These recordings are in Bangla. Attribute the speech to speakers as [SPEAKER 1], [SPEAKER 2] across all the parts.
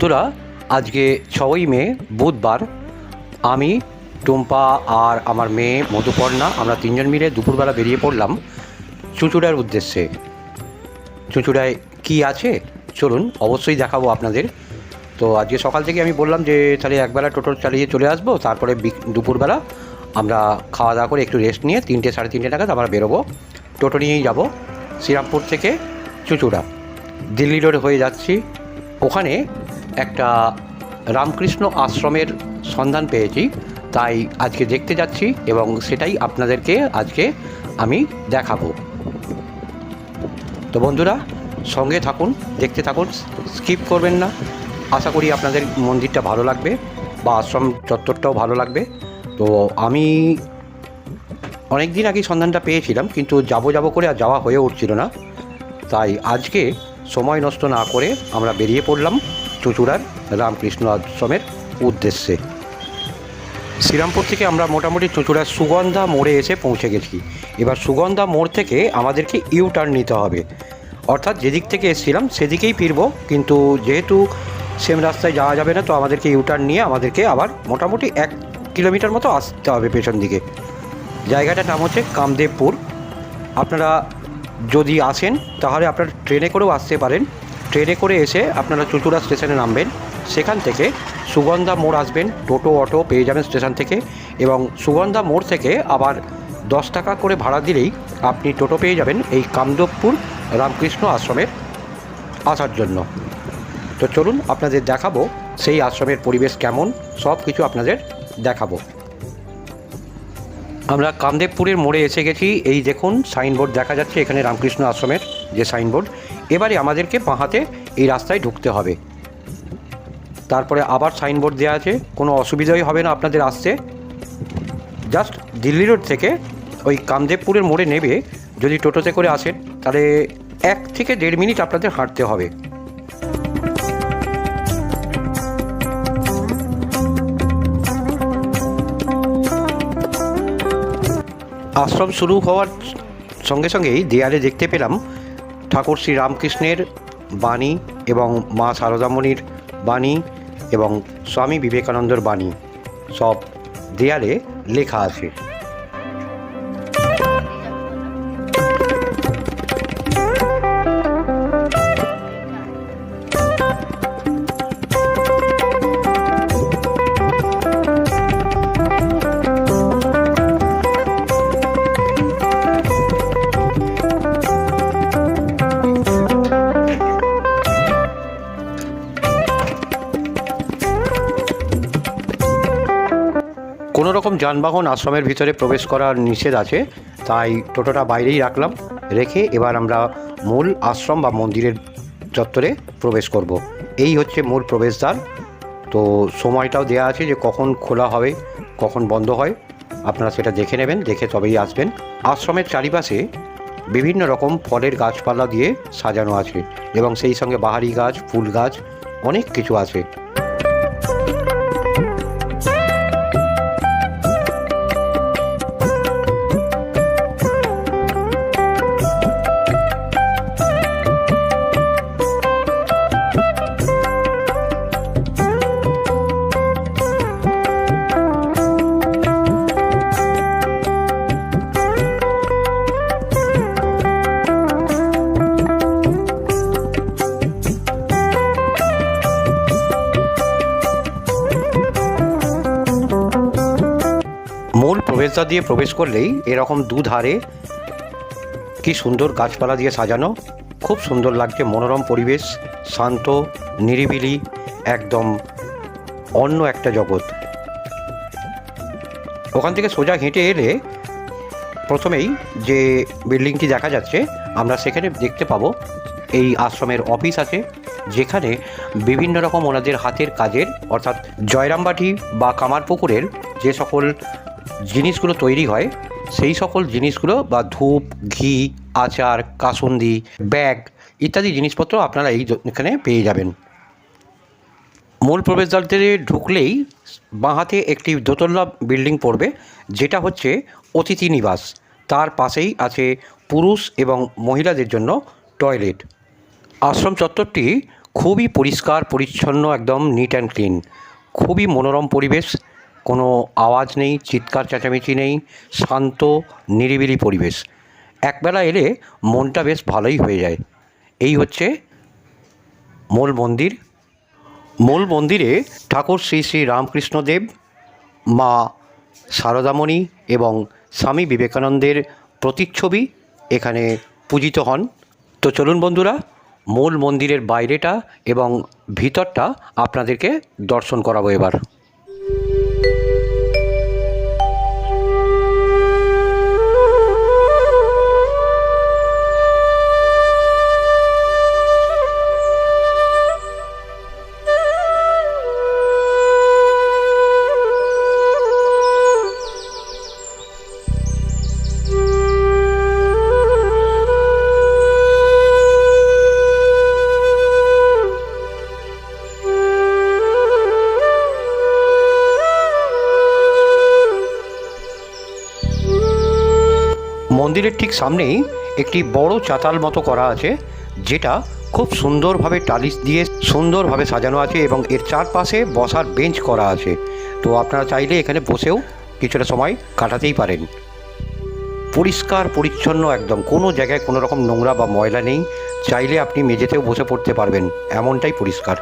[SPEAKER 1] বন্ধুরা, আজকে 6ই মে বুধবার আমি, টুম্পা আর আমার মেয়ে মধুপর্ণা আমরা তিনজন মিলে দুপুরবেলা বেরিয়ে পড়লাম চুঁচুড়ার উদ্দেশ্যে। চুঁচুড়ায় কি আছে চলুন অবশ্যই দেখাবো আপনাদের। তো আজকে সকাল থেকে আমি বললাম যে তাহলে একবেলা টোটো চালিয়ে চলে আসবো, তারপরে দুপুরবেলা আমরা খাওয়া দাওয়া করে একটু রেস্ট নিয়ে 3টে সাড়ে 3টে নাগাদ আমরা বেরোবো। টোটো নিয়েই যাব শ্রীরামপুর থেকে চুঁচুড়া, দিল্লি রোড হয়ে যাচ্ছি। ওখানে একটা রামকৃষ্ণ আশ্রমের সন্ধান পেয়েছি, তাই আজকে দেখতে যাচ্ছি এবং সেটাই আপনাদেরকে আজকে আমি দেখাবো। তো বন্ধুরা সঙ্গে থাকুন, দেখতে থাকুন, স্কিপ করবেন না। আশা করি আপনাদের মন্দিরটা ভালো লাগবে বা আশ্রম চত্বরটাও ভালো লাগবে। তো আমি অনেক দিন আগে সন্ধানটা পেয়েছিলাম, কিন্তু যাব করে আর যাওয়া হয়ে উঠছিল না। তাই আজকে সময় নষ্ট না করে আমরা বেরিয়ে পড়লাম চুঁচুড়ার রামকৃষ্ণ আশ্রমের উদ্দেশ্যে। শ্রীরামপুর থেকে আমরা মোটামুটি চুঁচুড়ার সুগন্ধা মোড়ে এসে পৌঁছে গেছি। এবার সুগন্ধা মোড় থেকে আমাদেরকে ইউ টার্ন নিতে হবে, অর্থাৎ যেদিক থেকে এসেছিলাম সেদিকেই ফিরবো, কিন্তু যেহেতু সেম রাস্তায় যাওয়া যাবে না, তো আমাদেরকে ইউ টার্ন নিয়ে আমাদেরকে আবার মোটামুটি 1 কিলোমিটার মতো আসতে হবে পেছন দিকে। জায়গাটার নাম হচ্ছে কামদেবপুর। আপনারা যদি আসেন তাহলে আপনারা ট্রেনে করেও আসতে পারেন। ট্রেনে করে এসে আপনারা চুঁচুড়া স্টেশনে নামবেন, সেখান থেকে সুগন্ধা মোড় আসবেন, টোটো অটো পেয়ে যাবেন স্টেশন থেকে, এবং সুগন্ধা মোড় থেকে আবার 10 টাকা করে ভাড়া দিলেই আপনি টোটো পেয়ে যাবেন এই কামদেবপুর রামকৃষ্ণ আশ্রমের আসার জন্য। তো চলুন আপনাদের দেখাবো সেই আশ্রমের পরিবেশ কেমন, সব কিছু আপনাদের দেখাবো। আমরা কামদেবপুরের মোড়ে এসে গেছি। এই দেখুন সাইনবোর্ড দেখা যাচ্ছে এখানে রামকৃষ্ণ আশ্রমের যে সাইনবোর্ড। এবারে আমাদেরকে বাঁ-হাতে এই রাস্তায় ঢুকতে হবে, তারপরে আবার সাইনবোর্ড দেওয়া আছে, কোনো অসুবিধাই হবে না আপনাদের আসতে। জাস্ট দিল্লি রোড থেকে ওই কামদেবপুরের মোড়ে নেবে যদি টোটোতে করে আসেন, তাহলে 1 থেকে 1.5 মিনিট আপনাদের হাঁটতে হবে। আশ্রম শুরু হওয়ার সঙ্গে সঙ্গেই দেয়ালে দেখতে পেলাম ঠাকুর শ্রী রামকৃষ্ণের বাণী এবং মা শারদামণির বাণী এবং স্বামী বিবেকানন্দর বাণী সব দেয়ালে লেখা আছে। কোনো রকম যানবাহন আশ্রমের ভিতরে প্রবেশ করার নিষেধ আছে, তাই টোটোটা বাইরেই রাখলাম। রেখে এবার আমরা মূল আশ্রম বা মন্দিরের চত্বরে প্রবেশ করব। এই হচ্ছে মূল প্রবেশদ্বার। তো সময়টাও দেওয়া আছে যে কখন খোলা হবে কখন বন্ধ হয়, আপনারা সেটা দেখে নেবেন, দেখে তবেই আসবেন। আশ্রমের চারিপাশে বিভিন্ন রকম ফলের গাছপালা দিয়ে সাজানো আছে এবং সেই সঙ্গে বাহারি গাছ, ফুল গাছ, অনেক কিছু আছে। মূল প্রবেশদ্বার দিয়ে প্রবেশ করলেই এরকম দুধারে কি সুন্দর গাছপালা দিয়ে সাজানো, খুব সুন্দর লাগছে, মনোরম পরিবেশ, শান্ত নিরিবিলি, একদম অন্য একটা জগৎ। ওখান থেকে সোজা হেঁটে এলে প্রথমেই যে বিল্ডিংটি দেখা যাচ্ছে আমরা সেখানে দেখতে পাবো এই আশ্রমের অফিস আছে, যেখানে বিভিন্ন রকম ওনাদের হাতের কাজের, অর্থাৎ জয়রামবাটি বা কামারপুকুরের যে সকল জিনিসগুলো তৈরি হয় সেই সকল জিনিসগুলো বা ধূপ, ঘি, আচার, কাসুন্দি, ব্যাগ ইত্যাদি জিনিসপত্র আপনারা এখানে পেয়ে যাবেন। মূল প্রবেশদ্বার দিয়ে ঢুকলেই বাঁহাতে একটি দোতলা বিল্ডিং পড়বে, যেটা হচ্ছে অতিথি নিবাস। তার পাশেই আছে পুরুষ এবং মহিলাদের জন্য টয়লেট। আশ্রম চত্বরটি খুবই পরিষ্কার পরিচ্ছন্ন, একদম নিট অ্যান্ড ক্লিন, খুবই মনোরম পরিবেশ, কোনো আওয়াজ নেই, চিৎকার চেঁচামেচি নেই, শান্ত নিরিবিলি পরিবেশ। একবেলা এলে মনটা বেশ ভালোই হয়ে যায়। এই হচ্ছে মূল মন্দির। মূল মন্দিরে ঠাকুর শ্রী শ্রী রামকৃষ্ণদেব, মা সারদামণি এবং স্বামী বিবেকানন্দের প্রতিচ্ছবি এখানে পূজিত হন। তো চলুন বন্ধুরা, মূল মন্দিরের বাইরেটা এবং ভিতরটা আপনাদেরকে দর্শন করাবো এবার। মন্দিরের ঠিক সামনেই একটি বড় চাতাল মতো করা আছে, যেটা খুব সুন্দরভাবে টালিশ দিয়ে সুন্দরভাবে সাজানো আছে এবং এর চারপাশে বসার বেঞ্চ করা আছে। তো আপনারা চাইলে এখানে বসেও কিছুটা সময় কাটাতেই পারেন। পরিষ্কার পরিচ্ছন্ন একদম, কোনো জায়গায় কোনো রকম নোংরা বা ময়লা নেই। চাইলে আপনি মেঝেতেও বসে পড়তে পারবেন, এমনটাই পরিষ্কার।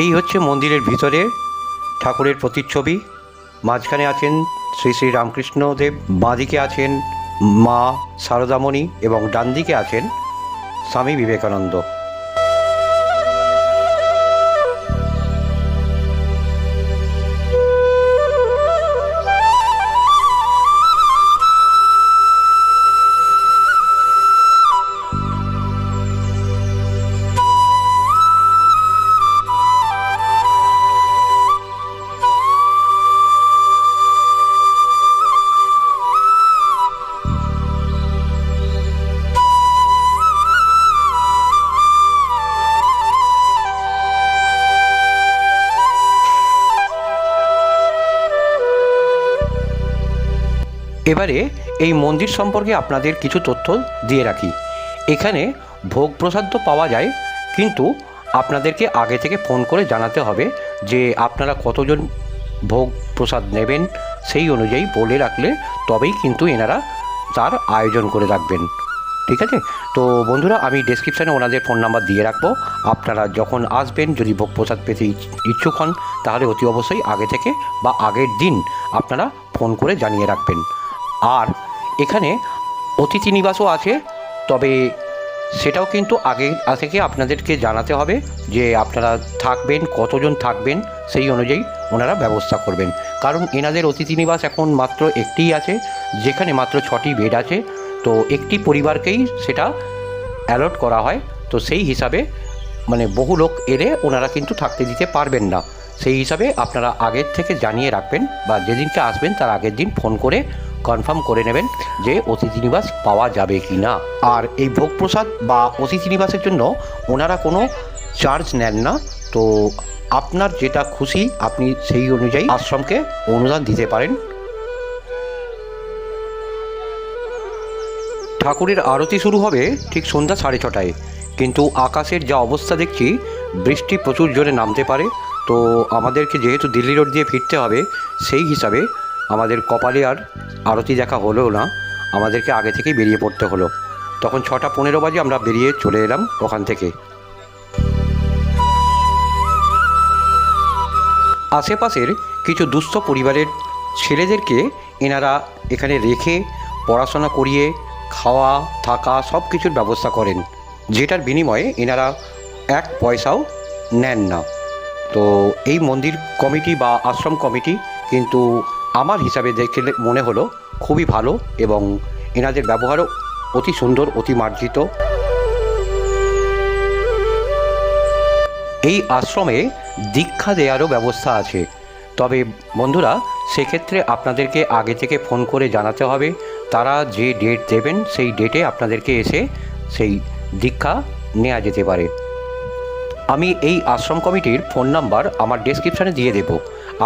[SPEAKER 1] এই হচ্ছে মন্দিরের ভিতরে ঠাকুরের প্রতিচ্ছবি। মাঝখানে আছেন শ্রী শ্রী রামকৃষ্ণদেব, বাঁদিকে আছেন মা সারদামণি এবং ডান দিকে আছেন স্বামী বিবেকানন্দ। এবারে এই মন্দির সম্পর্কে আপনাদের কিছু তথ্য দিয়ে রাখি। এখানে ভোগ প্রসাদ তো পাওয়া যায়, কিন্তু আপনাদেরকে আগে থেকে ফোন করে জানাতে হবে যে আপনারা কতজন ভোগ প্রসাদ নেবেন, সেই অনুযায়ী বলে রাখলে তবেই কিন্তু এনারা তার আয়োজন করে রাখবেন। ঠিক আছে? তো বন্ধুরা, আমি ডেসক্রিপশানে ওনাদের ফোন নাম্বার দিয়ে রাখবো। আপনারা যখন আসবেন, যদি ভোগ প্রসাদ পেতে ইচ্ছুক হন, তাহলে অতি অবশ্যই আগে থেকে বা আগের দিন আপনারা ফোন করে জানিয়ে রাখবেন। আর এখানে অতিথি নিবাসও আছে, তবে সেটাও কিন্তু আগে থেকে আপনাদেরকে জানাতে হবে যে আপনারা থাকবেন, কতজন থাকবেন, সেই অনুযায়ী ওনারা ব্যবস্থা করবেন। কারণ এনাদের অতিথি নিবাস এখন মাত্র একটিই আছে, যেখানে মাত্র 6টি বেড আছে। তো একটি পরিবারকেই সেটা অ্যালট করা হয়। তো সেই হিসাবে মানে বহু লোক এলে ওনারা কিন্তু থাকতে দিতে পারবেন না। সেই হিসাবে আপনারা আগের থেকে জানিয়ে রাখবেন, বা যেদিনকে আসবেন তার আগের দিন ফোন করে কনফার্ম করে নেবেন যে অতিথি নিবাস পাওয়া যাবে কি না। আর এই ভোগ প্রসাদ বা অতিথি নিবাসের জন্য ওনারা কোনো চার্জ নেন না। তো আপনার যেটা খুশি আপনি সেই অনুযায়ী আশ্রমকে অনুদান দিতে পারেন। ঠাকুরের আরতি শুরু হবে ঠিক সন্ধ্যা 6:30টায়, কিন্তু আকাশের যা অবস্থা দেখছি, বৃষ্টি প্রচুর জোরে নামতে পারে। তো আমাদেরকে যেহেতু দিল্লি রোড দিয়ে ফিরতে হবে, সেই হিসাবে আমাদের কপালে আর আরতি দেখা হলো না, আমাদেরকে আগে থেকেই বেরিয়ে পড়তে হলো। তখন 6:15 বাজে আমরা বেরিয়ে চলে এলাম ওখান থেকে। আশেপাশের কিছু দুস্থ পরিবারের ছেলেদেরকে এনারা এখানে রেখে পড়াশোনা করিয়ে খাওয়া থাকা সব কিছুর ব্যবস্থা করেন, যেটার বিনিময়ে এনারা 1 পয়সাও নেন না। তো এই মন্দির কমিটি বা আশ্রম কমিটি কিন্তু আমার হিসাবে দেখলে মনে হলো খুবই ভালো, এবং এনাদের ব্যবহারও অতি সুন্দর, অতি মার্জিত। এই আশ্রমে দীক্ষা দেওয়ারও ব্যবস্থা আছে, তবে বন্ধুরা সেক্ষেত্রে আপনাদেরকে আগে থেকে ফোন করে জানাতে হবে। তারা যে ডেট দেবেন সেই ডেটে আপনাদেরকে এসে সেই দীক্ষা নেওয়া যেতে পারে। আমি এই আশ্রম কমিটির ফোন নাম্বার আমার ডেসক্রিপশানে দিয়ে দেব,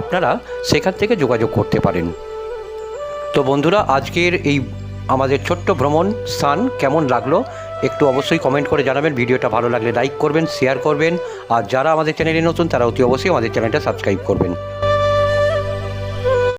[SPEAKER 1] আপনারা সেখান থেকে যোগাযোগ করতে পারেন। তো বন্ধুরা, আজকের এই আমাদের ছোট্ট ভ্রমণ স্থান কেমন লাগলো একটু অবশ্যই কমেন্ট করে জানাবেন। ভিডিওটা ভালো লাগলে লাইক করবেন, শেয়ার করবেন, আর যারা আমাদের চ্যানেলে নতুন তারা অতি অবশ্যই আমাদের চ্যানেলটা সাবস্ক্রাইব করবেন।